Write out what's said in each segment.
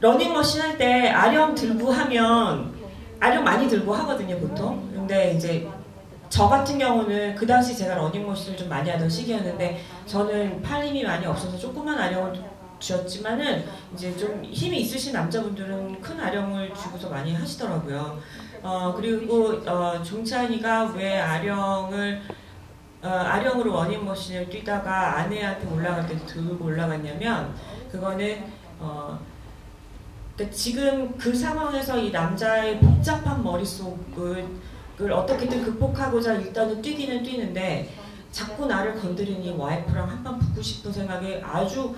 러닝머신 할 때 아령 들고 하면 아령 많이 들고 하거든요, 보통. 근데 이제 저 같은 경우는 그 당시 제가 러닝머신을 좀 많이 하던 시기였는데 저는 팔 힘이 많이 없어서 조그만 아령을 쥐었지만은 이제 좀 힘이 있으신 남자분들은 큰 아령을 쥐고서 많이 하시더라고요. 그리고 종찬이가 왜 아령으로 러닝머신을 뛰다가 아내한테 올라갈 때 들고 올라갔냐면 그거는 그러니까 지금 그 상황에서 이 남자의 복잡한 머릿속을 어떻게든 극복하고자 일단은 뛰기는 뛰는데 자꾸 나를 건드리니 와이프랑 한판 붙고 싶은 생각에 아주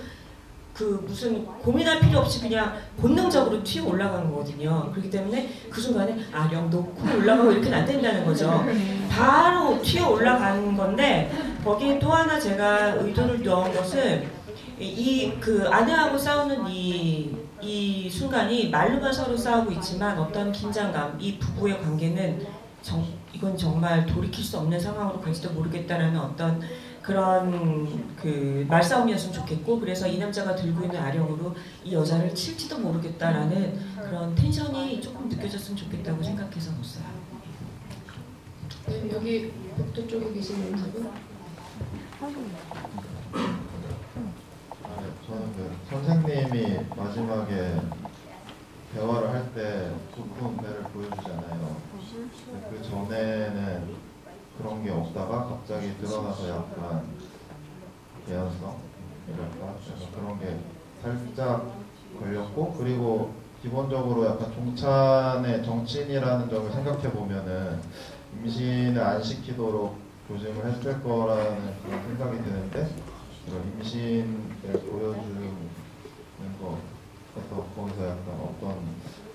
무슨 고민할 필요 없이 그냥 본능적으로 튀어 올라가는 거거든요. 그렇기 때문에 그 순간에 아령 놓고 올라가고 이렇게는 안 된다는 거죠. 바로 튀어 올라가는 건데 거기에 또 하나 제가 의도를 넣은 것은 아내하고 싸우는 이 순간이 말로만 서로 싸우고 있지만 어떤 긴장감, 이 부부의 관계는 이건 정말 돌이킬 수 없는 상황으로 갈지도 모르겠다라는 어떤 그런 말싸움이었으면 좋겠고, 그래서 이 남자가 들고 있는 아령으로 이 여자를 칠지도 모르겠다라는 그런 텐션이 조금 느껴졌으면 좋겠다고 생각해서 넣었어요. 네, 여기 복도 쪽에 계시는 분은? 저는 선생님이 마지막에 대화를 할 때 부푼 배를 보여주잖아요. 그 전에는 그런 게 없다가 갑자기 드러나서 약간 개연성이랄까? 그래서 그런 게 살짝 걸렸고, 그리고 기본적으로 약간 종찬의 정치인이라는 점을 생각해 보면은 임신을 안 시키도록 조짐을 했을 거라는 그런 생각이 드는데, 그런 임신을 보여주는 거 그래서 거기서 약간 어떤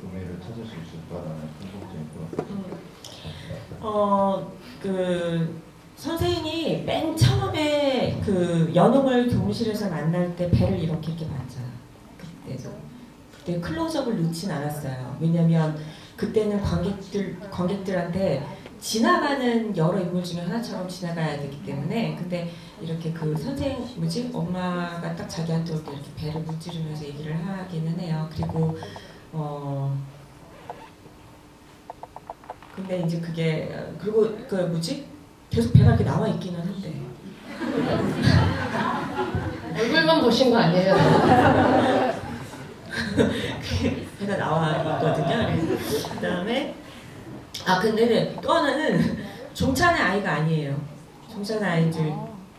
의미를 찾을 수 있을까라는 궁금증이 들었어요. 선생이 맨 처음에 연웅을 교무실에서 만날 때 배를 이렇게 만져요. 그때 클로즈업을 넣진 않았어요. 왜냐면 그때는 관객들한테 지나가는 여러 인물 중에 하나처럼 지나가야 되기 때문에. 근데 이렇게 엄마가 딱 자기한테 올 때 이렇게 배를 문지르면서 얘기를 하기는 해요. 그리고 근데 이제 그리고 계속 배가 이렇게 나와 있기는 한데 얼굴만 보신 거 아니에요? 배가 나와 있거든요. 그 다음에 근데 또 하나는 종찬의 아이가 아니에요. 종찬의 아이들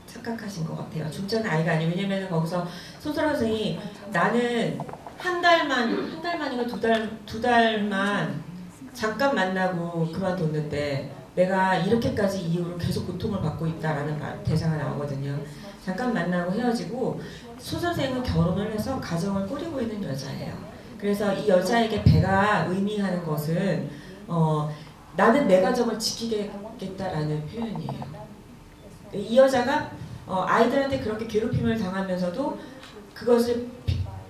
착각하신 것 같아요. 종찬의 아이가 아니에요. 왜냐면 거기서 손소라 선생이 나는 한 달만인가 두 달만 잠깐 만나고 그만뒀는데 내가 이렇게까지 이후로 계속 고통을 받고 있다라는 대사가 나오거든요. 잠깐 만나고 헤어지고 소 선생은 결혼을 해서 가정을 꾸리고 있는 여자예요. 그래서 이 여자에게 배가 의미하는 것은 나는 내 가정을 지키겠다라는 표현이에요. 이 여자가 아이들한테 그렇게 괴롭힘을 당하면서도 그것을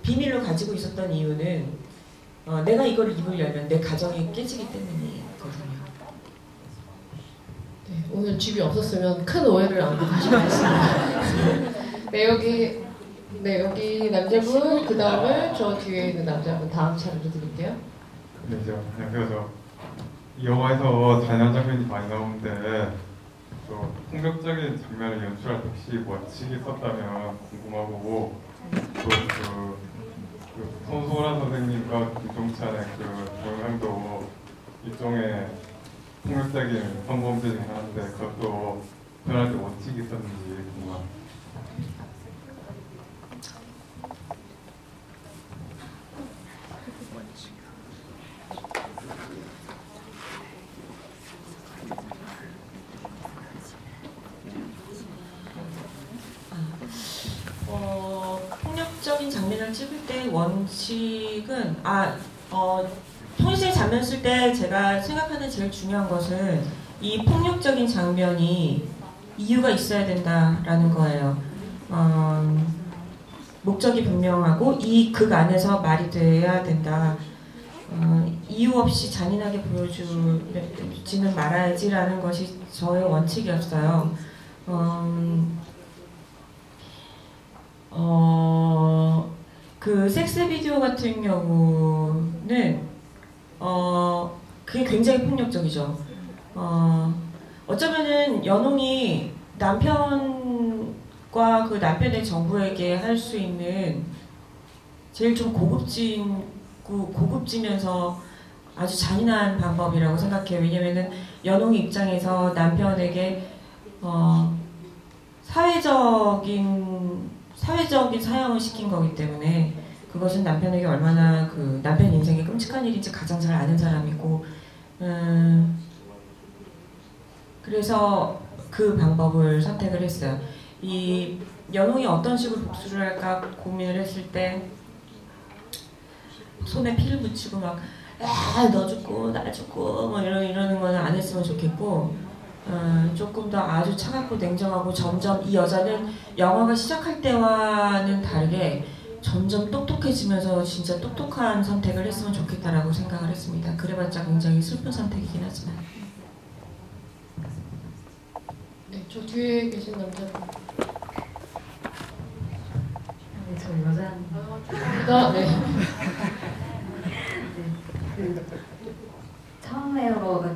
비밀로 가지고 있었던 이유는 내가 이걸 입을 열면 내 가정이 깨지기 때문이거든요. 네, 오늘 집이 없었으면 큰 오해를 안고 가시고 있습니다. 네, 여기 남자분, 그 다음에 저 뒤에 있는 남자분 다음 차례로 드릴게요. 네, 안녕하세요. 이 영화에서 잔인한 장면이 많이 나오는데 폭력적인 장면을 연출할 때 혹시 원칙이 있었다면 궁금하고, 또 손소라 선생님과 김종찬의 영향도 일종의 폭력적인 성범죄 중에 하나인데 그것도 표현할 때 원칙이 있었는지 궁금합니다. 폭력적인 장면을 찍을 때 원칙은 통일생 장면 쓸 때 제가 생각하는 제일 중요한 것은 이 폭력적인 장면이 이유가 있어야 된다라는 거예요. 목적이 분명하고 이 극 안에서 말이 돼야 된다. 이유 없이 잔인하게 보여주지는 말아야지라는 것이 저의 원칙이었어요. 그 섹스 비디오 같은 경우는 그게 굉장히 폭력적이죠. 어쩌면은 연홍이 남편과 그 남편의 정부에게 할 수 있는 제일 좀 고급지면서 아주 잔인한 방법이라고 생각해요. 왜냐면은 연홍이 입장에서 남편에게 사회적인 사형을 시킨 거기 때문에 그것은 남편에게 얼마나 그 남편 인생에 끔찍한 일인지 가장 잘 아는 사람이고, 그래서 그 방법을 선택을 했어요. 이 연홍이 어떤 식으로 복수를 할까 고민을 했을 때 손에 피를 묻히고 막 너 죽고 나 죽고 뭐 이러는 거는 안 했으면 좋겠고, 조금 더 아주 차갑고 냉정하고 점점 이 여자는 영화가 시작할 때와는 다르게 점점 똑똑해지면서 진짜 똑똑한 선택을 했으면 좋겠다라고 생각을 했습니다. 그래봤자 굉장히 슬픈 선택이긴 하지만. 네, 저 뒤에 계신 남자분. 네, 저 여자. 네. 처음에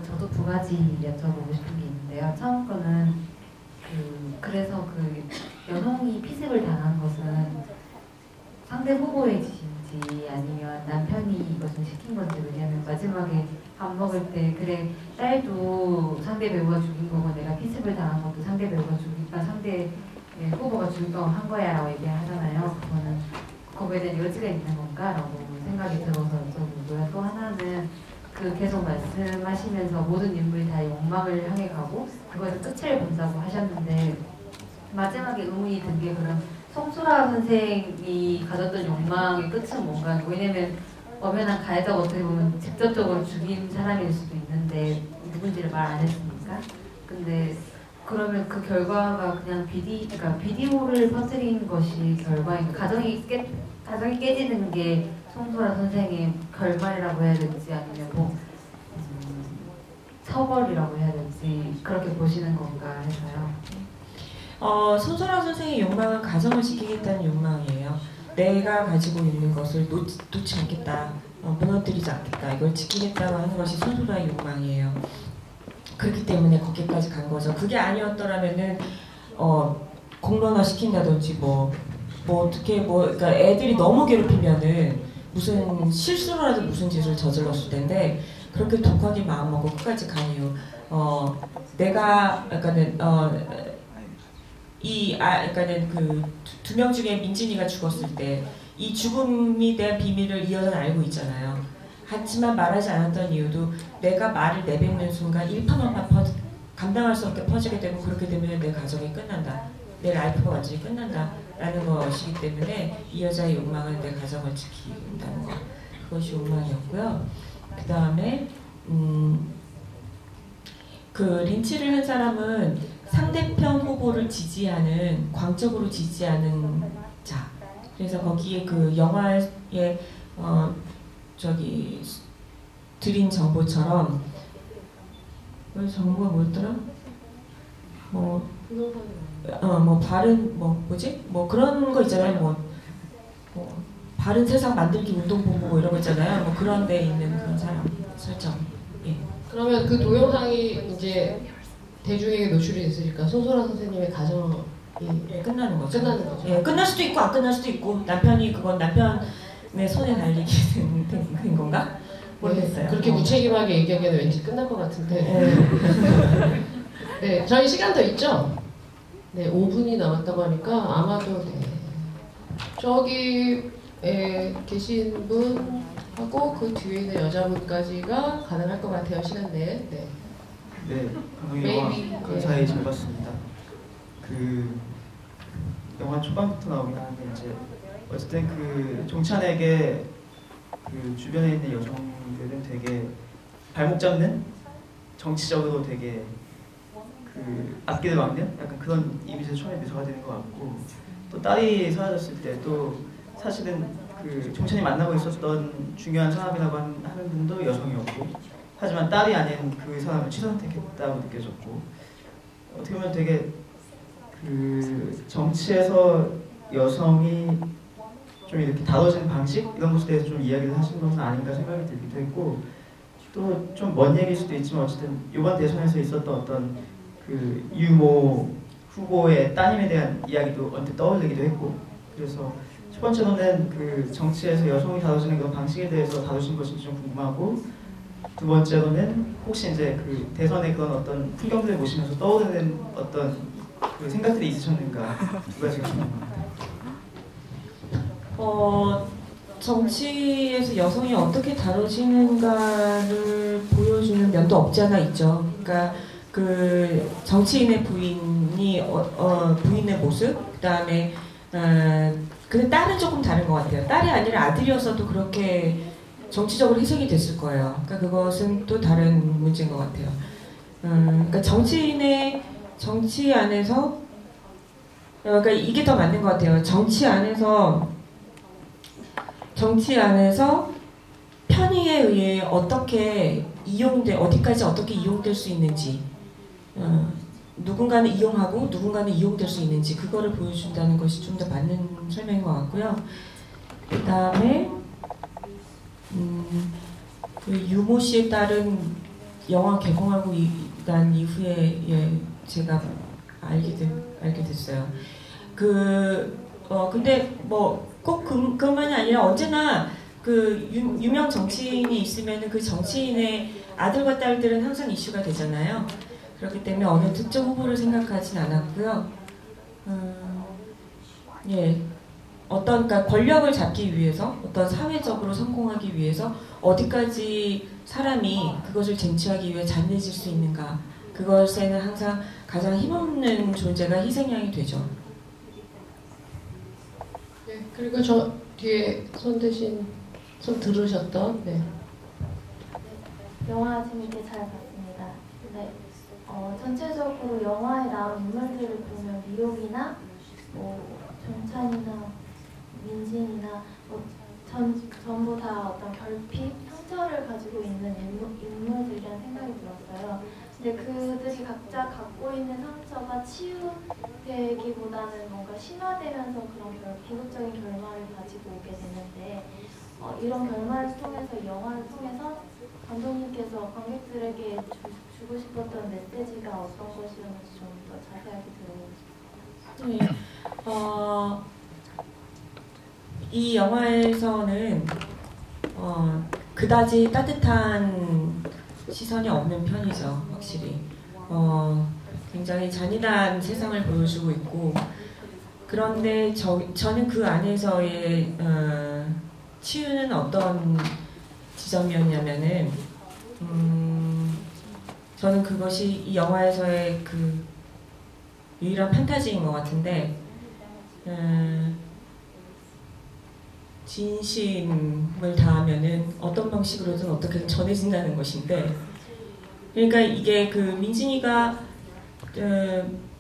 저도 두 가지 여쭤보고 싶은 게 있는데요. 처음 거는 그래서 연홍이 피습을 당한 것은 상대 후보의 짓인지 아니면 남편이 이것을 시킨 건지. 왜냐하면 마지막에 밥 먹을 때 그래 딸도 상대 배우가 죽인 거고 내가 피습을 당한 것도 상대 배우가 죽이니까 상대 후보가 죽일 거고 한 거야라고 얘기하잖아요. 그거는 거기에 대한 여지가 있는 건가라고 생각이 들어서 여쭤보고요. 또 하나는 계속 말씀하시면서 모든 인물이 다 욕망을 향해 가고 그것을 끝을 본다고 하셨는데 마지막에 의문이 든 게 그럼 송소라 선생이 가졌던 욕망의 끝은 뭔가. 왜냐면 엄연한 가해자가 어떻게 보면 직접적으로 죽인 사람일 수도 있는데 누군지를 말 안 했으니까. 근데 그러면 그 결과가 그냥 비디오를 퍼뜨린 것이 결과인 가정이 깨지는 게 송소라 선생의 결말이라고 해야 될지 아니면 처벌이라고 해야 될지 그렇게 보시는 건가 해서요. 손소라 선생의 욕망은 가정을 지키겠다는 욕망이에요. 내가 가지고 있는 것을 놓지 않겠다, 무너뜨리지 않겠다, 이걸 지키겠다고 하는 것이 손소라의 욕망이에요. 그렇기 때문에 거기까지 간 거죠. 그게 아니었더라면은 공론화 시킨다든지 그러니까 애들이 너무 괴롭히면은 무슨 실수로라도 무슨 짓을 저질렀을 텐데 그렇게 독하게 마음먹고 끝까지 간 이유. 내가 약간은 그러니까는 그 두 명 중에 민진이가 죽었을 때 이 죽음에 대한 비밀을 이 여자는 알고 있잖아요. 하지만 말하지 않았던 이유도 내가 말을 내뱉는 순간 일파만파 감당할 수 없게 퍼지게 되고 그렇게 되면 내 가정이 끝난다. 내 라이프가 완전히 끝난다라는 것이기 때문에 이 여자의 욕망은 내 가정을 지킨다는 것. 그것이 욕망이었고요. 그 다음에 그 린치를 한 사람은 상대편 후보를 지지하는, 광적으로 지지하는 자. 그래서 거기에 그 영화에 드린 정보처럼 정보가 뭐였더라? 바른 그런 거 있잖아요. 바른 세상 만들기 운동본부 이런 거 있잖아요. 그런 데 있는 그런 사람 설정. 예. 그러면 그 동영상이 이제 대중에게 노출이 됐으니까 손소라 선생님의 가정이 끝나는 거죠. 끝나는 거죠. 예, 끝날 수도 있고 안 끝날 수도 있고 남편이 그건 남편의 손에 달리게 된 건가? 모르겠어요. 그렇게 무책임하게 얘기하기에는 왠지 끝날 것 같은데. 네, 저희 시간 더 있죠? 네, 5분이 남았다고 하니까 아마도 저기 계신 분하고 그 뒤에 있는 여자분까지가 가능할 것 같아요, 시간 내에. 네, 감독님 영화 감사히 잘 봤습니다. 영화 초반부터 나오긴 하는데 이제 어쨌든 종찬에게 주변에 있는 여성들은 되게 발목 잡는, 정치적으로 되게 앞길을 막는 약간 그런 이미지가 처음에 묘사가 되는 것 같고, 또 딸이 사라졌을 때도 사실은 종찬이 만나고 있었던 중요한 사람이라고 하는 분도 여성이었고, 하지만 딸이 아닌 그 사람을 취선택했다고 느껴졌고, 어떻게 보면 되게 정치에서 여성이 좀 이렇게 다뤄지는 방식 이런 것에 대해서 좀 이야기를 하신 것은 아닌가 생각이 들기도 했고 또 좀 먼 얘기일 수도 있지만 어쨌든 이번 대선에서 있었던 어떤 그 유모 후보의 따님에 대한 이야기도 언뜻 떠올리기도 했고 그래서 첫 번째로는 그 정치에서 여성이 다뤄지는 그런 방식에 대해서 다루신 것이 좀 궁금하고 두 번째로는 혹시 이제 그 대선의 그런 어떤 풍경들을 보시면서 떠오르는 어떤 그 생각들이 있으셨는가 두 가지가 궁금합니다. 정치에서 여성이 어떻게 다뤄지는가를 보여주는 면도 없지 않아 있죠. 그러니까 그 정치인의 부인이 부인의 모습, 그다음에 근데 딸은 조금 다른 것 같아요. 딸이 아니라 아들이었어도 그렇게 정치적으로 희생이 됐을 거예요. 그러니까 그것은 또 다른 문제인 것 같아요. 그러니까 정치 안에서 그러니까 이게 더 맞는 것 같아요. 정치 안에서 편의에 의해 어디까지 어떻게 이용될 수 있는지, 누군가는 이용하고 누군가는 이용될 수 있는지 그거를 보여준다는 것이 좀 더 맞는 설명인 것 같고요. 그 다음에 그 유모 씨의 딸은 영화 개봉하고 난 이후에 제가 알게 됐어요. 근데 뭐 꼭 그것만이 아니라 언제나 그 유명 정치인이 있으면 그 정치인의 아들과 딸들은 항상 이슈가 되잖아요. 그렇기 때문에 어느 특정 후보를 생각하진 않았고요. 그러니까 권력을 잡기 위해서, 어떤 사회적으로 성공하기 위해서 어디까지 사람이 그것을 쟁취하기 위해 잔인해질 수 있는가, 그것에는 항상 가장 힘없는 존재가 희생양이 되죠. 네, 그리고 저 뒤에 손 들으셨던 영화 재밌게 잘 봤습니다. 근데 전체적으로 영화에 나온 인물들을 보면 미옥이나 정찬이나 민진이나 전부 다 어떤 결핍, 상처를 가지고 있는 인물들이라는 생각이 들었어요. 근데 그들이 각자 갖고 있는 상처가 치유되기보다는 뭔가 심화되면서 그런 비극적인 결말을 가지고 오게 되는데 이런 결말을 통해서, 영화를 통해서 감독님께서 관객들에게 주고 싶었던 메시지가 어떤 것이었는지 좀 더 자세하게 들어보고 싶습니다. 이 영화에서는 그다지 따뜻한 시선이 없는 편이죠, 확실히. 굉장히 잔인한 세상을 보여주고 있고, 그런데 저는 그 안에서의 치유는 어떤 지점이었냐면은, 저는 그것이 이 영화에서의 그 유일한 판타지인 것 같은데, 진심을 다하면은 어떤 방식으로든 어떻게든 전해진다는 것인데, 그러니까 이게 그 민진이가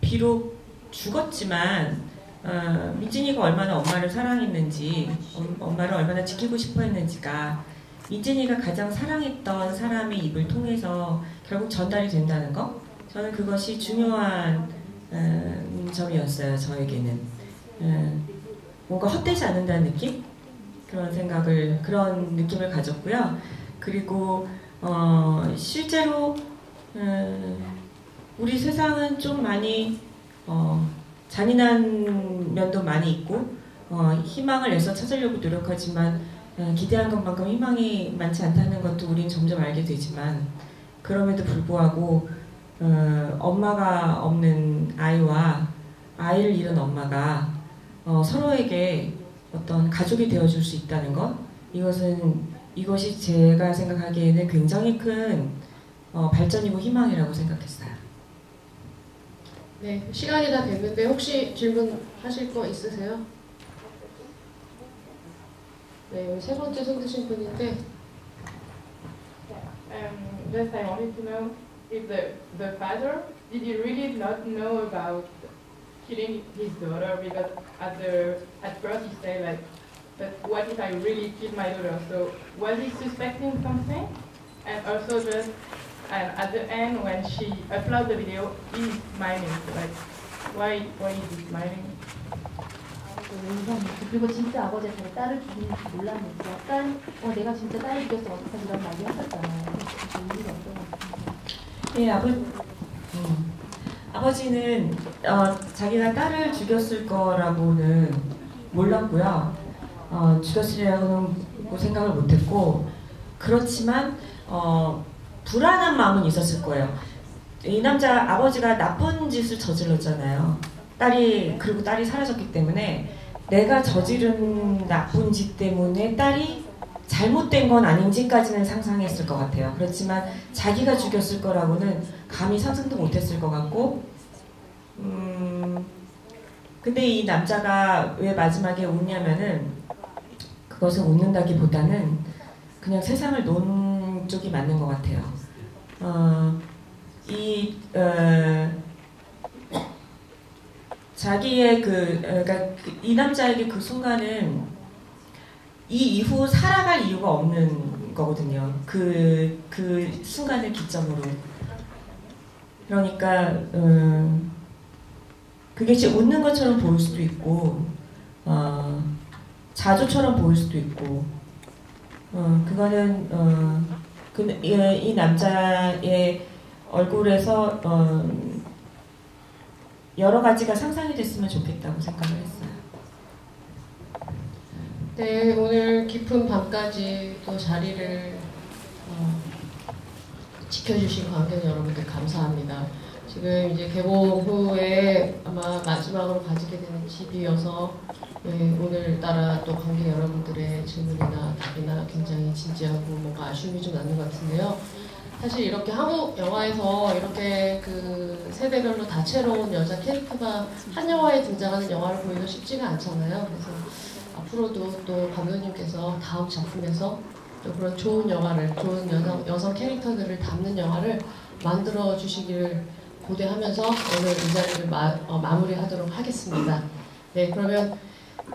비록 죽었지만 민진이가 얼마나 엄마를 사랑했는지, 엄마를 얼마나 지키고 싶어 했는지가 민진이가 가장 사랑했던 사람의 입을 통해서 결국 전달이 된다는 거, 저는 그것이 중요한 점이었어요. 저에게는 뭔가 헛되지 않는다는 느낌? 그런 느낌을 가졌고요. 그리고 실제로 우리 세상은 좀 많이 잔인한 면도 많이 있고, 희망을 애써 찾으려고 노력하지만 기대한 것만큼 희망이 많지 않다는 것도 우린 점점 알게 되지만, 그럼에도 불구하고 엄마가 없는 아이와 아이를 잃은 엄마가 서로에게 어떤 가족이 되어줄 수 있다는 것, 이것이 제가 생각하기에는 굉장히 큰 발전이고 희망이라고 생각했어요. 네, 시간이 다 됐는데 혹시 질문하실 거 있으세요? 네, 세 번째 손 드신 분인데. Just I wanted to know if the father, did he really not know about killing his daughter? Because at first he said like, but what if I really killed my daughter? So was he suspecting something? And also just at the end when she uploaded the video, he's smiling. So like, why is he smiling? 그리고 진짜 아버지가 자기 딸을 죽이는지 몰랐는지 약간 내가 진짜 딸을 죽였어 어떡하지 이런 말이 했었잖아요. 의미가 어떤 것 같아요? 예, 아버지는 자기가 딸을 죽였을 거라고는 몰랐고요. 죽였으리라고는 생각을 못했고, 그렇지만 불안한 마음은 있었을 거예요. 이 남자 아버지가 나쁜 짓을 저질렀잖아요. 그리고 딸이 사라졌기 때문에 내가 저지른 나쁜 짓 때문에 딸이 잘못된 건 아닌지까지는 상상했을 것 같아요. 그렇지만 자기가 죽였을 거라고는 감히 상상도 못했을 것 같고, 근데 이 남자가 왜 마지막에 웃냐면은 그것을 웃는다기보다는 그냥 세상을 논 쪽이 맞는 것 같아요. 자기의 그러니까 이 남자에게 그 순간은 이 이후 살아갈 이유가 없는 거거든요. 그 순간을 기점으로. 그러니까 그게 지금 웃는 것처럼 보일 수도 있고, 자조처럼 보일 수도 있고, 그거는 이 남자의 얼굴에서 여러 가지가 상상이 됐으면 좋겠다고 생각을 했어요. 네, 오늘 깊은 밤까지 또 자리를 지켜주신 관객 여러분들 감사합니다. 지금 이제 개봉 후에 아마 마지막으로 가지게 되는 집이어서 오늘따라 또 관객 여러분들의 질문이나 답이나 굉장히 진지하고 뭔가 아쉬움이 좀 나는 것 같은데요. 사실 이렇게 한국 영화에서 이렇게 그 세대별로 다채로운 여자 캐릭터가 한 영화에 등장하는 영화를 보기가 쉽지가 않잖아요. 그래서 앞으로도 또 감독님께서 다음 작품에서 또 그런 좋은 영화를, 좋은 여성 캐릭터들을 담는 영화를 만들어 주시기를 고대하면서 오늘 이 자리를 마무리하도록 하겠습니다. 네, 그러면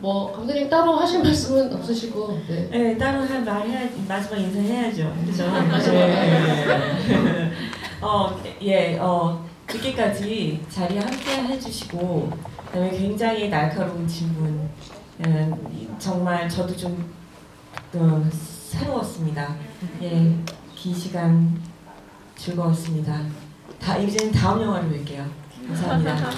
뭐 감독님 따로 하실 말씀은 없으시고, 네, 따로 할 말 마지막 인사해야죠, 그렇죠? 늦게까지 자리 함께 해주시고, 그다음에 굉장히 날카로운 질문, 정말 저도 좀 새로웠습니다. 예, 긴 시간 즐거웠습니다. 이제는 다음 영화를 뵐게요. 감사합니다.